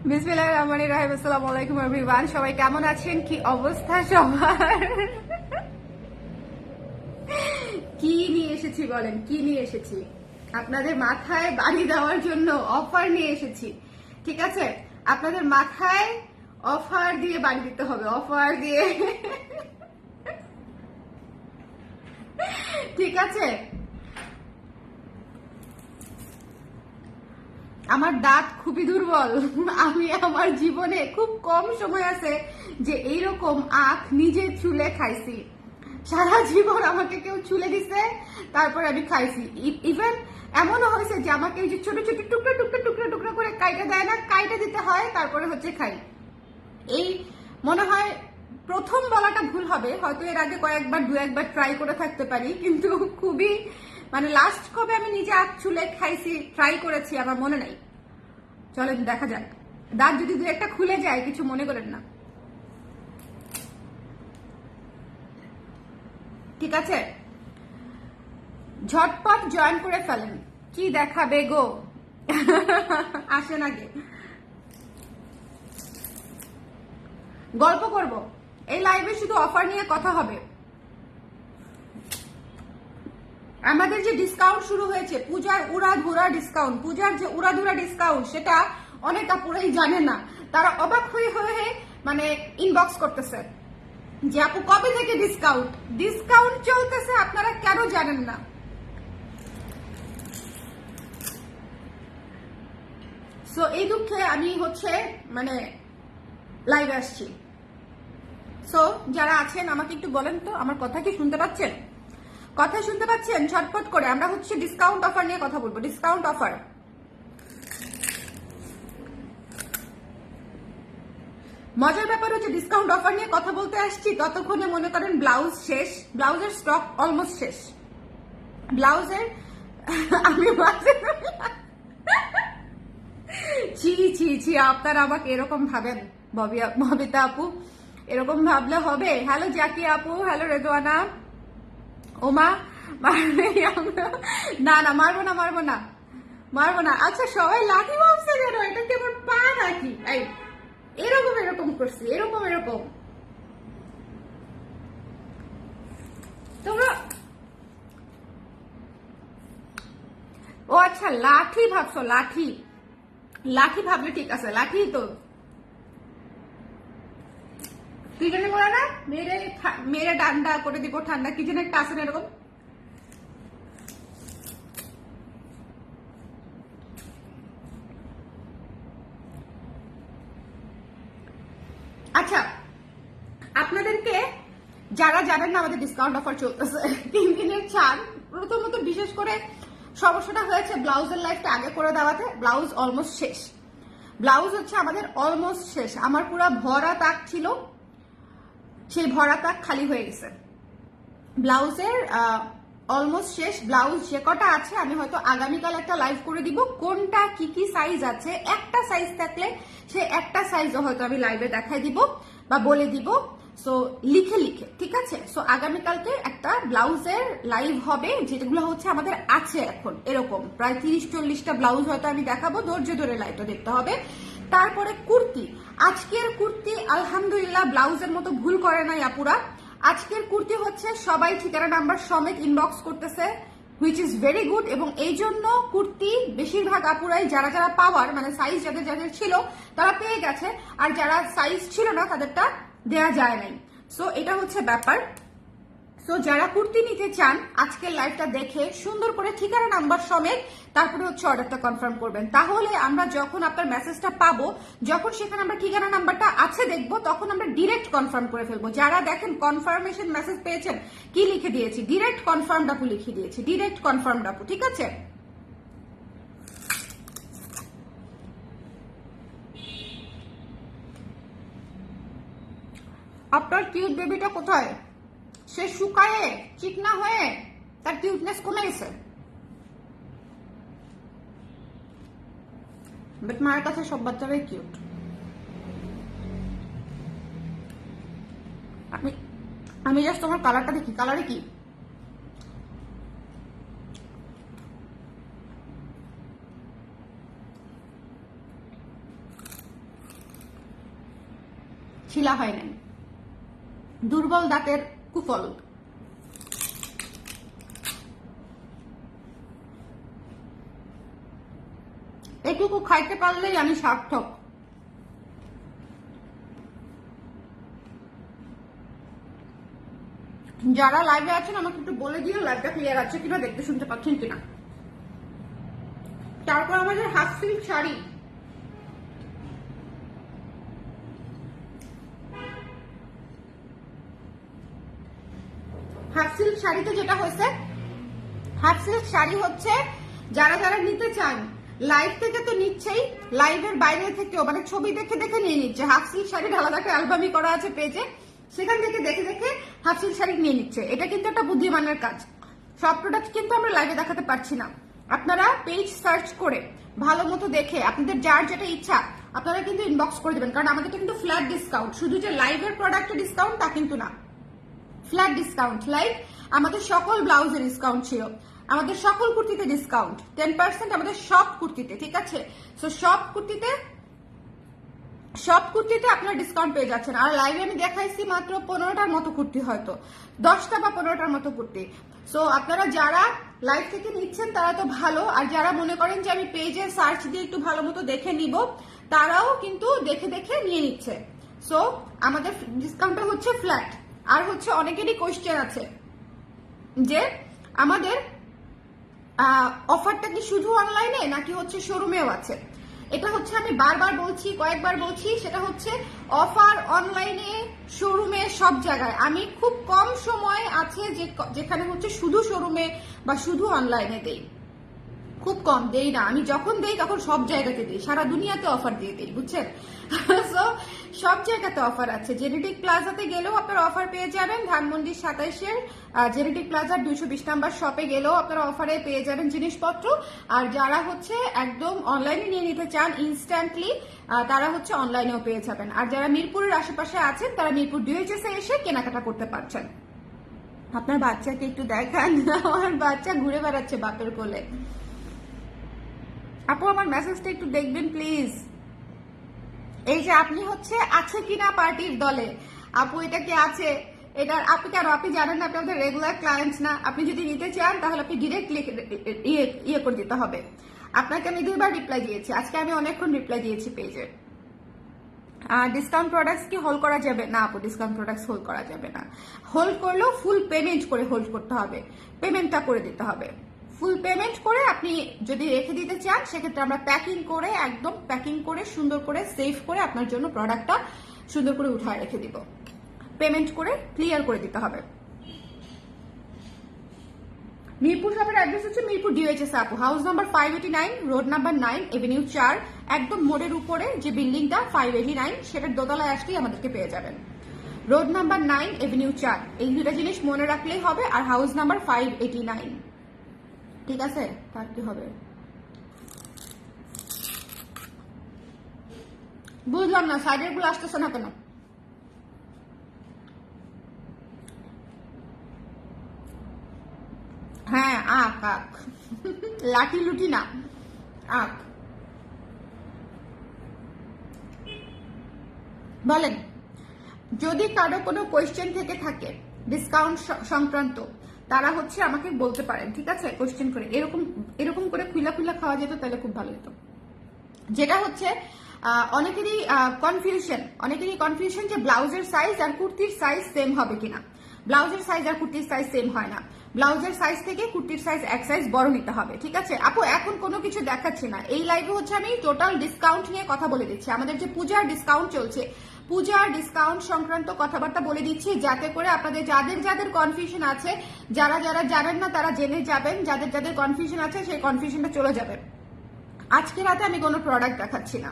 বিসমিল্লাহির রহমানির রহিম। আসসালামু আলাইকুম এভরিওয়ান, সবাই কেমন আছেন? কি অবস্থা সবার? কি নিয়ে এসেছি বলেন, কি নিয়ে এসেছি? আপনাদের মাথায় বাড়ি দেওয়ার জন্য অফার নিয়ে এসেছি, ঠিক আছে? আপনাদের মাথায় অফার দিয়ে বাড়ি দিতে হবে, অফার দিয়ে। ঠিক আছে, আমার দাঁত খুবই দুর্বল। আমি আমার জীবনে খুব কম সময় আছে যে এইরকম আখ নিজে চুলে খাইছি। সারা জীবন আমাকে কেউ চুলে দিছে, তারপর আমি খাইছি। ইভেন এমনও হয়েছে যে আমাকে এই যে ছোট ছোট টুকরা টুকরা টুকরা টুকরা করে কাইটা দেয় না, কাইটা দিতে হয়, তারপরে হচ্ছে খাই। এই মনে হয় প্রথম বলাটা ভুল হবে, হয়তো এর আগে কয়েকবার দু একবার ট্রাই করে থাকতে পারি, কিন্তু খুবই মানে লাস্ট কবে আমি নিজে আখ চুলে খাইছি, ট্রাই করেছি আমার মনে নাই। চলেন দেখা যাক, দাঁত যদি দু একটা খুলে যায় কিছু মনে করেন না, ঠিক আছে? ঝটপট জয়েন করে ফেলেন। কি দেখাবে গো? আসেন আগে গল্প করব। এই লাইভে শুধু অফার নিয়ে কথা হবে। আমাদের যে ডিসকাউন্ট শুরু হয়েছে, পূজার উড়াধুরা ডিসকাউন্ট, পূজার যে উড়াধুরা ডিসকাউন্ট, সেটা অনেক আপুরাই জানে না। তারা অবাক হয়ে হয়ে মানে ইনবক্স করতেছে যে আপু কবে থেকে ডিসকাউন্ট ডিসকাউন্ট চলতেছে, আপনারা কেন জানেন না? সো এই দুঃখে আমি হচ্ছে মানে লাইভে আসছি। সো যারা আছেন আমাকে একটু বলেন তো, আমার কথা কি শুনতে পাচ্ছেন? কথা শুনতে পাচ্ছেন? ঝটপট করে আমরা হচ্ছে ডিসকাউন্ট অফার নিয়ে কথা বলবো। ডিসকাউন্ট অফার, মজার ব্যাপার হচ্ছে ডিসকাউন্ট অফার নিয়ে কথা বলতে আসছি, ততক্ষণে মনে করেন ব্লাউজ শেষ, ব্লাউজের স্টক অলমোস্ট শেষ। ব্লাউজের আমি ছি ছি ছি, আপনারা আমাকে এরকম ভাবেন? ববিতা আপু এরকম ভাবলে হবে? হ্যালো জাকি আপু, হ্যালো রেদওয়ানা, ওমা মারবে? না না, মারবো না মারবো না মারবো না। আচ্ছা সবাই লাঠি ভাবছে কেন? এটা কেমন পা নাকি? এই এরকম এরকম করছি, এরকম এরকম তোমরা। ও আচ্ছা, লাঠি ভাবছো? লাঠি লাঠি ভাবলে ঠিক আছে, লাঠি তো কি জানি বলে না, মেরে মেরে ডান্ডা করে দিব ঠান্ডা, কি যেন একটা আছে না এরকম। আচ্ছা, আপনাদেরকে যারা জানেন না আমাদের ডিসকাউন্ট অফার চলতেছে 3 দিনের ছাড়। প্রথমত বিশেষ করে সমস্যাটা হয়েছে ব্লাউজের লাইফটা আগে করে দেওয়াতে। ব্লাউজ অলমোস্ট শেষ, ব্লাউজ হচ্ছে আমাদের অলমোস্ট শেষ। আমার পুরো ভরা তাক ছিল, সেই ভরা তাক খালি হয়ে গেছে। ব্লাউজের অলমোস্ট শেষ। ব্লাউজ যে কটা আছে আমি হয়তো আগামীকাল একটা লাইভ করে দিব, কোনটা কি কি সাইজ আছে। একটা সাইজ থাকলে সে একটা সাইজও হয়তো আমি লাইভে দেখাই দিব বা বলে দিব। সো লিখে লিখে, ঠিক আছে? সো আগামীকালকে একটা ব্লাউজের লাইভ হবে, যেগুলো হচ্ছে আমাদের আছে এখন এরকম প্রায় 30-40টা ব্লাউজ হয়তো আমি দেখাবো। ধৈর্য ধরে লাইভটা দেখতে হবে। তারপরে কুর্তি, আজকের কুর্তি আলহামদুলিল্লাহ ব্লাউজের মতো ভুল করে নাই আপুরা। আজকের কুর্তি হচ্ছে সবাই ঠিকানা নাম্বার সমেত ইনবক্স করতেছে, হুইচ ইজ ভেরি গুড। এবং এই জন্য কুর্তি বেশিরভাগ আপুরাই যারা যারা পাওয়ার মানে সাইজ যাদের যাদের ছিল তারা পেয়ে গেছে, আর যারা সাইজ ছিল না তাদেরটা দেয়া যায় নাই। সো এটা হচ্ছে ব্যাপার। সো যারা কুর্তি নিতে চান আজকের লাইভটা দেখে সুন্দর করে ঠিকানা নাম্বার সমেত তারপরে হচ্ছে অর্ডারটা কনফার্ম করবেন। তাহলে আমরা যখন আপনার মেসেজটা পাবো, যখন সেখানে আমরা ঠিকানা নাম্বারটা আছে দেখবো, তখন আমরা ডিরেক্ট কনফার্ম করে ফেলবো। যারা দেখেন কনফার্মেশন মেসেজ পেয়েছেন, কি লিখে দিয়েছি? ডিরেক্ট কনফার্মড আপু লিখে দিয়েছি, ডিরেক্ট কনফার্মড আপু, ঠিক আছে? আপনার কিউট বেবিটা কোথায়? সে শুকায়ে চিকনা হয়ে তার কিউটনেস কমে গেছে, বাট মায়ের কাছে সব বাচ্চারাই কিউট। আমি আমি জাস্ট তোমার কালারটা দেখি, কালারে কি শিলা হয় নাই, দুর্বল দাঁতের কুফল। এটুকু খাইতে পারলেই আমি সার্থক। যারা লাইভে আছেন আমাকে একটু বলে দিও লাইভটা ক্লিয়ার আছে কিনা, দেখতে শুনতে পাচ্ছেন কিনা। তারপর আমাদের half silk sari, half silk শাড়িতে যেটা হয়েছে, হাফ সিল্ক শাড়ি হচ্ছে যারা যারা নিতে চান লাইভ থেকে তো নিচ্ছেই, লাইভের বাইরে থেকেও মানে ছবি দেখে দেখে নিয়ে নিচ্ছে। হাফ সিল্ক শাড়ির আলাদা একটা অ্যালবামই করা আছে পেজে, সেখান থেকে দেখে দেখে হাফ সিল্ক শাড়ি নিয়ে নিচ্ছে। এটা কিন্তু একটা বুদ্ধিমানের কাজ। সব প্রোডাক্ট কিন্তু আমরা লাইভে দেখাতে পারছি না। আপনারা পেজ সার্চ করে ভালো মতো দেখে আপনাদের যার যেটা ইচ্ছা আপনারা কিন্তু ইনবক্স করে দেবেন, কারণ আমাদের কিন্তু ফ্ল্যাট ডিসকাউন্ট, শুধু যে লাইভের প্রোডাক্টের ডিসকাউন্ট তা কিন্তু না, ফ্ল্যাট ডিসকাউন্ট। লাইক আমাদের সকল ব্লাউজের ডিসকাউন্ট ছিল, আমাদের সকল কুর্তিতে ডিসকাউন্ট 10% আমাদের সব কুর্তিতে, ঠিক আছে। সো সব কুর্তিতে আপনারা ডিসকাউন্ট পেয়ে যাচ্ছেন। আর লাইভে আমি দেখাইছি মাত্র 15টার মতো কুর্তি, হয়তো 10টা বা 15টার মতো কুর্তি। সো আপনারা যারা লাইভ থেকে নিচ্ছেন তারা তো ভালো, আর যারা মনে করেন যে আমি পেজে সার্চ দিয়ে একটু ভালো মতো দেখে নিব তারাও কিন্তু দেখে দেখে নিয়ে নিচ্ছে। সো আমাদের ডিসকাউন্টটা হচ্ছে ফ্ল্যাট। আর হচ্ছে অনেকেরই কোয়েশ্চেন আছে যে আমাদের অফারটা কি শুধু অনলাইনে নাকি হচ্ছে শোরুমেও আছে। এটা হচ্ছে আমি বারবার বলছি, কয়েকবার বলছি, সেটা হচ্ছে অফার অনলাইনে শোরুমে সব জায়গায়। আমি খুব কম সময় আছে যেখানে হচ্ছে শুধু শোরুমে বা শুধু অনলাইনে দেই, খুব কম দেই না। আমি যখন দেই তখন সব জায়গাতে দিই, সারা দুনিয়াতে অফার দিয়ে দিই, বুঝছেন। সো সব জায়গাতে অফার আছে। জেনেটিক প্লাজাতে গেলেও আপনারা অফার পেয়ে যাবেন, ধানমন্ডির 27-এর জেনেটিক প্লাজার 220 নাম্বার শপে গেলেও আপনারা অফারে পেয়ে যাবেন জিনিসপত্র। আর যারা হচ্ছে একদম অনলাইনে নিয়ে নিতে চান ইনস্ট্যান্টলি, তারা হচ্ছে অনলাইনেও পেয়ে যাবেন। আর যারা মিরপুরের আশেপাশে আছেন তারা মিরপুর ডিএইচএস এ এসে কেনাকাটা করতে পারছেন। আপনার বাচ্চাকে একটু দেখান, আমার বাচ্চা ঘুরে বেড়াচ্ছে বাপের কোলে। আপু আমার মেসেজটা একটু দেখবেন প্লিজ। এই যে আপনি হচ্ছে আছে কিনা পার্টির দলে, আপু এটা কি আছে, এটা আপনি কেন, আপনি জানেন না, আপনি আমাদের রেগুলার ক্লায়েন্টস না। আপনি যদি নিতে চান তাহলে আপনি ডিরেক্ট ইয়ে করে দিতে হবে। আপনাকে আমি 2বার রিপ্লাই দিয়েছি, আজকে আমি অনেকক্ষণ রিপ্লাই দিয়েছি পেজে। ডিসকাউন্ট প্রোডাক্টস কি হোল্ড করা যাবে না আপু? ডিসকাউন্ট প্রোডাক্টস হোল্ড করা যাবে না। হোল্ড করলেও ফুল পেমেন্ট করে হোল্ড করতে হবে, পেমেন্টটা করে দিতে হবে। ফুল পেমেন্ট করে আপনি যদি রেখে দিতে চান সেক্ষেত্রে আমরা প্যাকিং করে, একদম প্যাকিং করে সুন্দর করে সেভ করে আপনার জন্য প্রোডাক্টটা সুন্দর করে উঠায় রেখে দিব। পেমেন্ট করে ক্লিয়ার করে দিতে হবে। মিরপুর শপের অ্যাড্রেস হচ্ছে মিরপুর ডিওএইচএস আপু, house number 589, road number 9, Avenue 4, একদম মোড়ের উপরে যে বিল্ডিংটা 589 সেটার দোতলায় আসলেই আমাদেরকে পেয়ে যাবেন। রোড নাম্বার 9, এভিনিউ 4, এই দুটা জিনিস মনে রাখলেই হবে। আর হাউস নাম্বার 589, ঠিক আছে। তার কি হবে বুঝলাম না, সাইডের গুলো আসতেছে না কেন? হ্যাঁ আখ, আখ লাঠি লুটি না, আখ। বলেন, যদি কারো কোনো কোয়েশ্চেন থেকে থাকে ডিসকাউন্ট সংক্রান্ত তারা হচ্ছে আমাকে বলতে পারেন, ঠিক আছে, কোয়েশ্চেন করে। এরকম এরকম করে খুলা খুলা খাওয়া যেত তাহলে খুব ভালো হতো। যেটা হচ্ছে অনেকেরই কনফিউশন যে ব্লাউজের সাইজ আর কুর্তির সাইজ সেম হবে কিনা। ব্লাউজের সাইজ আর কুর্তির সাইজ সেম হয় না, ব্লাউজের সাইজ থেকে কুর্তির সাইজ এক সাইজ বড় নিতে হবে, ঠিক আছে। আপু এখন কোনো কিছু দেখাচ্ছি না, এই লাইভে হচ্ছে আমি টোটাল ডিসকাউন্ট নিয়ে কথা বলে দিচ্ছি। আমাদের যে পূজার ডিসকাউন্ট চলছে, পূজার ডিসকাউন্ট সংক্রান্ত কথাবার্তা বলে দিচ্ছি, যাতে করে আপনাদের যাদের যাদের কনফিউশন আছে, যারা যারা জানেন না তারা জেনে যাবেন, যাদের যাদের কনফিউশন আছে সেই কনফিউশনটা চলে যাবে। আজকে রাতে আমি কোনো প্রোডাক্ট দেখাচ্ছি না।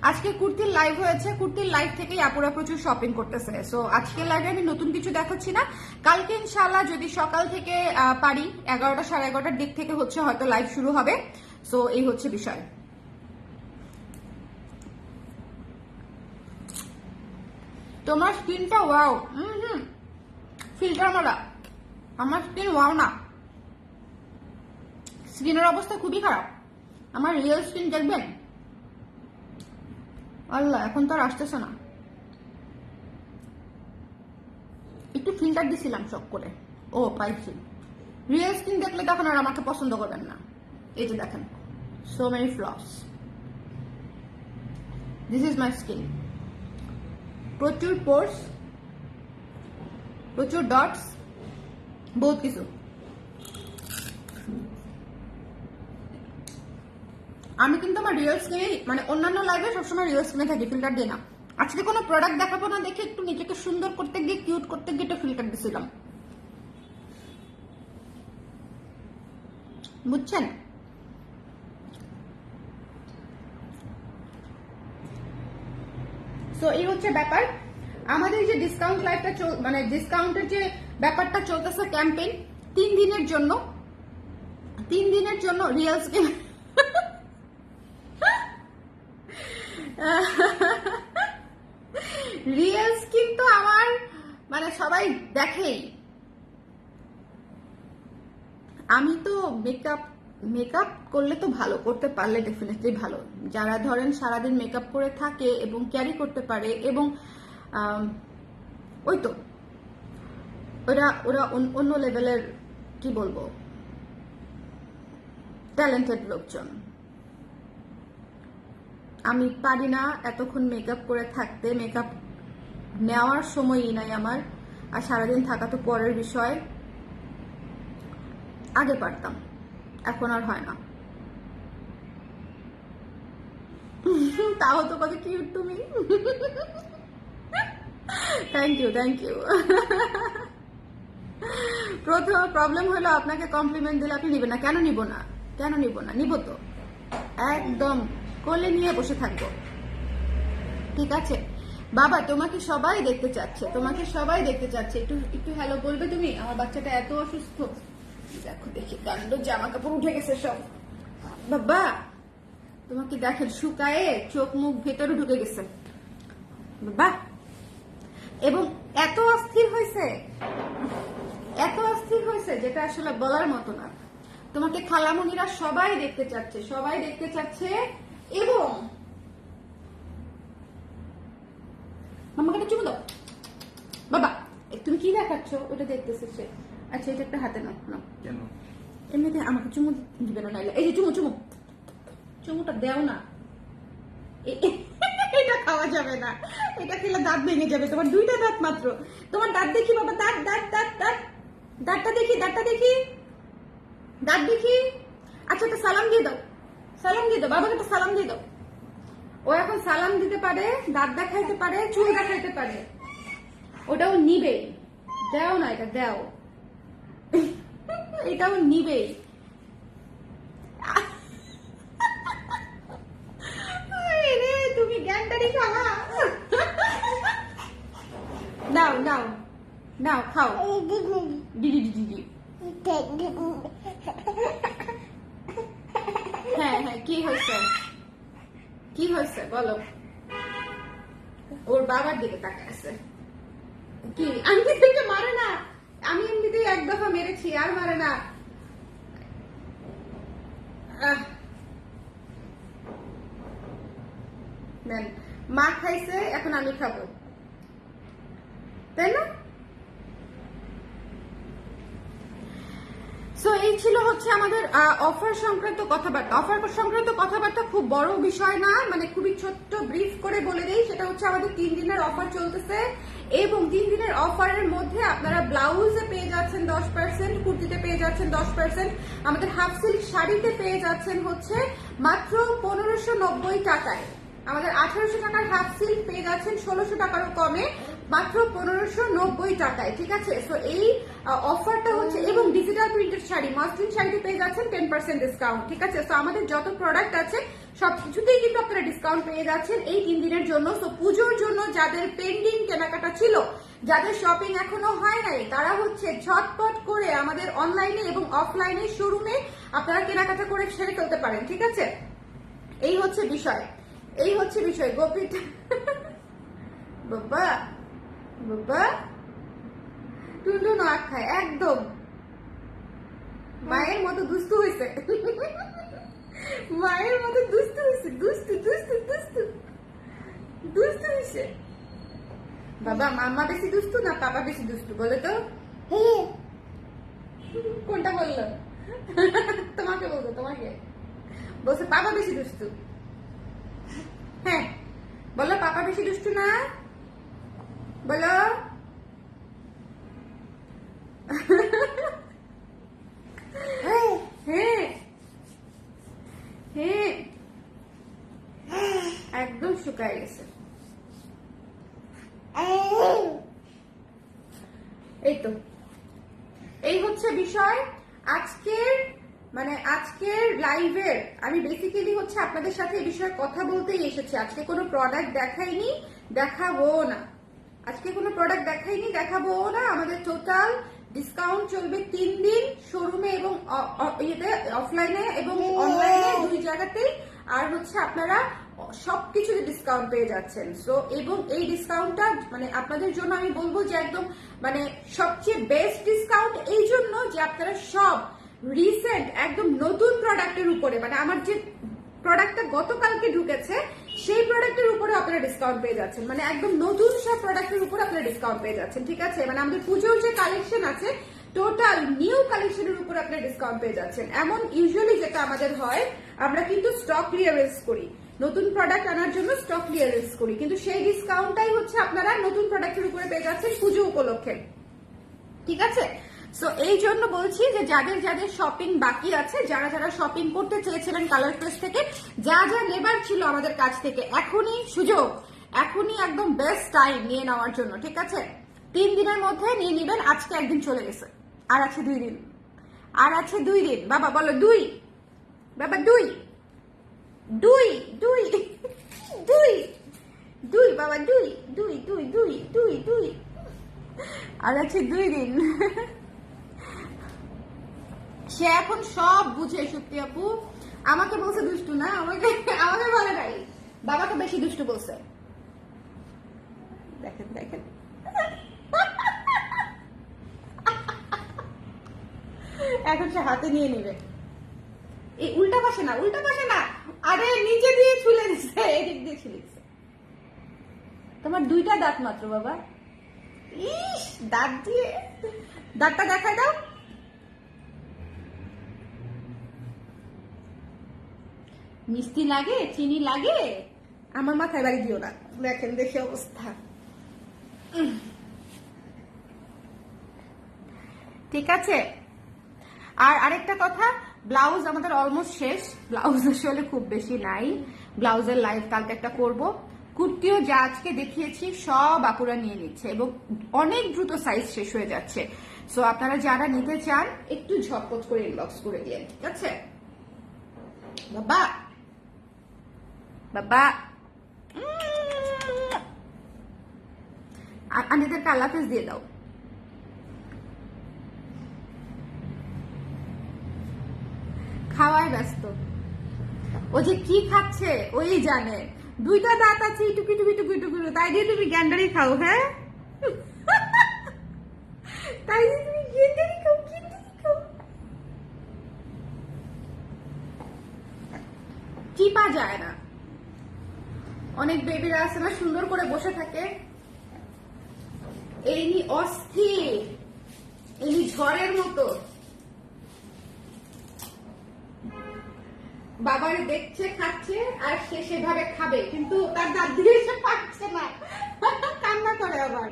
আজকে কুর্তির লাইভ হয়েছে, কুর্তির লাইভ থেকেই আপুরা প্রচুর শপিং করতেছে। সো আজকের লাইভে আমি নতুন কিছু দেখাচ্ছি না। কালকে ইনশাআল্লাহ যদি সকাল থেকে পারি 11টা 11:30টার দিক থেকে হচ্ছে হয়তো লাইভ শুরু হবে। সো এই হচ্ছে বিষয়। তোমার স্কিনটা ওয়াও, ফিল্টার মারা, আমার স্কিন ওয়াও না, স্কিনের অবস্থা খুবই খারাপ। আমার রিয়েল স্কিন দেখবেন, আল্লাহ এখন তো আর আসতেছে না। ফিল্টার দিছিলাম শখ করে। ও পাইছি। রিয়েল স্কিন দেখলে তখন আর আমাকে পছন্দ করবেন না। এই যে দেখেন, so many flaws. This is my skin. প্রচুর পোর্স, প্রচুর ডটস, বহুত কিছু। আমি কিন্তু আমার রিয়েল স্কিনে, মানে অন্যান্য লাইভে সবসময় রিয়েল স্কিনে থাকি, ফিল্টার দিই না। আজকে কোনো প্রোডাক্ট দেখাবো না দেখে একটু নিজেকে সুন্দর করতে গিয়ে, কিউট করতে গিয়ে একটু ফিল্টার দিছিলাম, বুঝছেন? তো এই হচ্ছে ব্যাপার। আমাদের যে ডিসকাউন্ট লাইফটা মানে ডিসকাউন্টের যে ব্যাপারটা চলতেছে, ক্যাম্পেইন 3 দিনের জন্য, 3 দিনের জন্য রিয়েল স্কিন রিয়েল স্কিন তো আমার মানে সবাই দেখেই। আমি তো মেকআপ করলে তো ভালো, করতে পারলে ডেফিনেটলি ভালো। যারা ধরেন সারাদিন মেকআপ করে থাকে এবং ক্যারি করতে পারে, এবং ওই তো ওরা অন্য লেভেলের, কি বলবো, ট্যালেন্টেড লোকজন। আমি পারি না এতক্ষণ মেকআপ করে থাকতে, মেকআপ নেওয়ার সময়ই নাই আমার। আর সারাদিন থাকা তো পরের বিষয়। আগে পারতাম, এখন আর হয় না। তাও তো কত কিউট তুমি। Thank you, thank you. প্রথম প্রবলেম হলো আপনাকে কমপ্লিমেন্ট দিলে আপনি নিবেন না। কেন নিব না? কেন নিব না? নিব তো, একদম কোলে নিয়ে বসে থাকবো, ঠিক আছে? বাবা তোমাকে সবাই দেখতে চাচ্ছে, তোমাকে সবাই দেখতে চাচ্ছে। একটু একটু হ্যালো বলবে তুমি? আমার বাচ্চাটা এত অসুস্থ, দেখো দেখি কাণ্ড, জামা কাপড় উঠে গেছে সব। বাবা তোমাকে দেখেন, শুকায়ে চোখ মুখ ভেতরে ঢুকে গেছে বাবা। এবং এত অস্থির হয়েছে, এত অস্থির হয়েছে যেটা আসলে বলার মতো না। তোমাকে খালামণিরা সবাই দেখতে চাচ্ছে, সবাই দেখতে চাচ্ছে। এবং মামাকে একটা চুমু দাও বাবা। তুমি কি দেখাচ্ছ? ওটা দেখতেছে সে। আচ্ছা এটা একটা হাতে নাও, নাও। এমনিতে আমাকে চুমু দিবে না, নাইলে এই যে চুমু, চুমু, চুমুটা দেও না। এটা খাওয়া যাবে না, এটা খেলে দাঁত ভেঙে যাবে। তোমার 2টা দাঁত মাত্র। তোমার দাঁত দেখি বাবা, দাঁত দাঁত দাঁত দাঁত, দাঁতটা দেখি, দাঁতটা দেখি, দাঁত দেখি। আচ্ছা একটা সালাম দিয়ে দাও, সালাম দিয়ে দাও বাবাকে, একটা সালাম দিয়ে দাও। ও এখন সালাম দিতে পারে, দাঁত দেখাইতে পারে, চুল দেখাইতে পারে, ওটাও নিবেই। দেও না, এটা দেও, এটাও নিবেই। তুমি জ্ঞানটারি খাওয়া, নাও নাও নাও খাও। দিদি দিদি, হ্যাঁ হ্যাঁ, কি হয়েছে, কি হয়েছে বলো? ওর বাবার দিকে তাকায় আছে। কি আমি থেকে মারে না, আমি এমনিতেই 1 দফা মেরেছি, আর মারে না। মা খাইছে, এখন আমি খাবো, তাই না? সো এই ছিল হচ্ছে আমাদের অফার সংক্রান্ত কথাবার্তা। অফার সংক্রান্ত কথাবার্তা খুব বড় বিষয় না, মানে খুবই ছোট্ট ব্রিফ করে বলে দেই। সেটা হচ্ছে আমাদের 3 দিনের অফার চলতেছে, এবং 3 দিনের অফারের মধ্যে আপনারা ব্লাউজে পেয়ে যাচ্ছেন 10%, কুর্তিতে পেয়ে যাচ্ছেন 10%, আমাদের হাফ সিল্ক শাড়িতে পেয়ে যাচ্ছেন হচ্ছে মাত্র 1590 টাকায়। আমাদের 1800 টাকার হাফ সিল্ক পেয়ে যাচ্ছেন 1600 টাকারও কমে, মাত্র 1590 টাকায়, ঠিক আছে? সো এই অফারটা হচ্ছে, এবং ডিজিটাল প্রিন্টেড শাড়ি, মাসলিন শাড়িতে পেয়ে যাচ্ছেন 10% ডিসকাউন্ট, ঠিক আছে? সো আমাদের যত প্রোডাক্ট আছে সবকিছুতেই কিন্তু আপনারা ডিসকাউন্ট পেয়ে যাচ্ছেন এই 3 দিনের জন্য। সো পুজোর জন্য যাদের পেন্ডিং কেনাকাটা ছিল, যাদের শপিং এখনো হয় নাই, তারা হচ্ছে ঝটপট করে আমাদের অনলাইনে এবং অফলাইনে শোরুমে আপনারা কেনাকাটা করে সেরে ফেলতে পারেন, ঠিক আছে? এই হচ্ছে বিষয়, এই হচ্ছে বিষয়। গোপিটা বাবা, বাবা টুনটুন না খায়, একদম মায়ের মতো দুষ্টু হয়েছে, মায়ের মতো দুষ্টু হয়েছে, দুষ্টু দুষ্টু দুষ্টু দুষ্টু হয়েছে। বাবা মাম্মা বেশি দুষ্টু না পাপা বেশি দুষ্টু বলে তো? কোনটা বললো? তোমাকে বলতো, তোমাকে বলছে পাপা বেশি দুষ্টু। হ্যাঁ বলো পাপা বেশি দুষ্টু না, বলো। হ্যাঁ হ্যাঁ একদম শুকায় গেছে। এই তো এই হচ্ছে বিষয় আজকের, মানে আজকের লাইভের। আমি বেসিক্যালি হচ্ছে আপনাদের সাথে এই বিষয়ে কথা বলতেই এসেছি। আজকে কোনো প্রোডাক্ট দেখাইনি, দেখাবো না। আজকে কোনো প্রোডাক্ট দেখাইনি, দেখাবো না। আমাদের টোটাল ডিসকাউন্ট চলবে 3 দিন শোরুমে এবং অফলাইনে এবং অনলাইনে, 2 জায়গাতেই। আর হচ্ছে আপনারা সবকিছুতে ডিসকাউন্ট পেয়ে যাচ্ছেন। সো এবং এই ডিসকাউন্টটা মানে আপনাদের জন্য আমি বলবো যে একদম মানে সবচেয়ে বেস্ট ডিসকাউন্ট, এই জন্য যে আপনারা সব রিসেন্ট একদম নতুন প্রোডাক্টের উপরে, মানে আমার যে প্রোডাক্টটা গতকালকে ঢুকেছে সেই প্রোডাক্টের উপরে আপনারা ডিসকাউন্ট পেয়ে যাচ্ছেন। মানে একদম নতুন সব প্রোডাক্টের উপরে আপনারা ডিসকাউন্ট পেয়ে যাচ্ছেন, ঠিক আছে? মানে আমাদের পুজোর যে কালেকশন আছে টোটাল নিউ কালেকশনের উপরে আপনারা ডিসকাউন্ট পেয়ে যাচ্ছেন। এমন ইউজুয়ালি যেটা আমাদের হয়, আমরা কিন্তু স্টক ক্লিয়ারেন্স করি, নতুন প্রোডাক্ট আনার জন্য স্টক ক্লিয়ারেন্স করি, কিন্তু সেই ডিসকাউন্টটাই হচ্ছে আপনারা নতুন প্রোডাক্টের উপরে পেয়ে যাচ্ছেন পুজো উপলক্ষে, ঠিক আছে? সো এই জন্য বলছি যে যাদের যাদের শপিং বাকি আছে, যারা যারা শপিং করতে চেয়েছিলেন কালার প্রেস থেকে, যা যা নেবার ছিল আমাদের কাছ থেকে, এখনই সুযোগ, এখনই একদম বেস্ট টাইম নিয়ে নেওয়ার জন্য, ঠিক আছে? 3 দিনের মধ্যে নিয়ে নেবেন। আজকে একদিন চলে গেছে, আর আছে 2 দিন, আর আছে 2 দিন। বাবা বলো 2, বাবা 2, 2, 2, 2, 2 বাবা 2, 2, 2, 2, 2, 2, আর আছে 2 দিন। সে এখন সব বুঝে সত্যি আপু। আমাকে বলছে দুষ্টু না, আমাকে আমাকে বলে নাই, বাবাকে বেশি দুষ্টু বলছে। দেখেন দেখেন এখন সে হাতে নিয়ে নেবে। এই উল্টা পাশে না, উল্টা পাশে না, আরে নিচে দিয়ে ছুলে দিচ্ছে, এদিক দিয়ে ছুলে দিচ্ছে। তোমার 2টা দাঁত মাত্র বাবা। ইস দাঁত দিয়ে, দাঁতটা দেখায় দাও। মিষ্টি লাগে, চিনি লাগে, আমার মাথায় বাড়ি দিও না। দেখেন দেখে অবস্থা। ঠিক আছে। আর আরেকটা কথা, ব্লাউজ আমাদের অলমোস্ট শেষ। ব্লাউজ আসলে খুব বেশি নাই, ব্লাউজের লাইভ কালকে একটা করব। কুর্তিও যা আজকে দেখিয়েছি সব আপুরা নিয়ে নিচ্ছে এবং অনেক দ্রুত সাইজ শেষ হয়ে যাচ্ছে। সো আপনারা যারা নিতে চান একটু ঝটপট করে ইনবক্স করে দিন, ঠিক আছে? বাবা বাবা আনিদেরকে আল্লাহ হাফেজ দিয়ে দাও। খাওয়ায় ব্যস্ত, ও যে কি খাচ্ছে ওই জানে। 2টা দাঁত আছে, টুকি টুকি টুকি টুকি, তাই দিয়ে তুমি গ্যান্ডারি খাও। হ্যাঁ তাই দিয়ে তুমি গ্যান্ডারি খাও, গ্যান্ডারি খাও। চিপা যায় না। অনেক বেবিরা আছে না সুন্দর করে বসে থাকে, এই অস্থির, এই ঝড়ের মতো বাবার দেখছে খাচ্ছে আর সে সেভাবে খাবে, কিন্তু তার দাঁত দিয়ে সে পাচ্ছে না, কান্না করে আবার।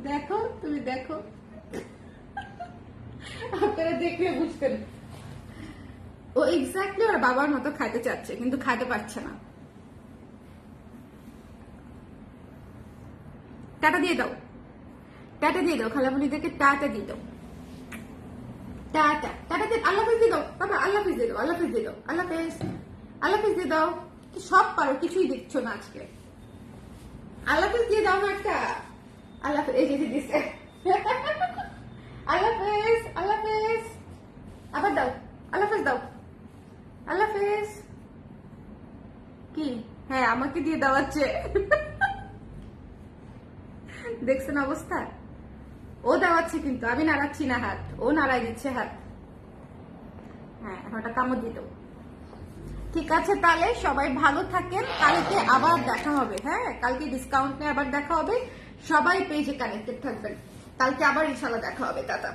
দেখো তুমি দেখো, আপনারা দেখলে বুঝতেন ও এক্স্যাক্টলি ওর বাবার মতো খাইতে চাচ্ছে কিন্তু খাইতে পারছে না। টাটা দিয়ে দাও, টাটা দিয়ে দাও, খালামণিদেরকে টাটা দিয়ে দাও, টাটা টাটা দিয়ে আল্লাহ হাফেজ দিয়ে দাও বাবা, আল্লাহ হাফেজ দিয়ে দাও, আল্লাহ হাফেজ দিয়ে দাও, আল্লাহ হাফেজ, আল্লাহ হাফেজ দিয়ে দাও। সব পারো, কিছুই দিচ্ছ না আজকে। আল্লাহ হাফেজ দিয়ে দাও না একটা, আল্লাহ হাফেজ, এই যে দিচ্ছে, আল্লাহ হাফেজ, আল্লাহ হাফেজ, আবার দাও, আল্লাহ হাফেজ দাও, আল্লাহ হাফেজ। কি হ্যাঁ আমাকে দিয়ে দেওয়াচ্ছে, দেখছেন অবস্থা? ও দেওয়াচ্ছে কিন্তু আমি নাড়াচ্ছি না হাত, ও নাড়াই দিচ্ছে হাত। হ্যাঁ এখন একটা কামড় দিত। ঠিক আছে তাহলে সবাই ভালো থাকেন, কালকে আবার দেখা হবে। হ্যাঁ কালকে ডিসকাউন্ট নিয়ে আবার দেখা হবে, সবাই পেজে কানেক্টেড থাকবেন, কালকে আবার ইনশাল্লাহ দেখা হবে। টাটা।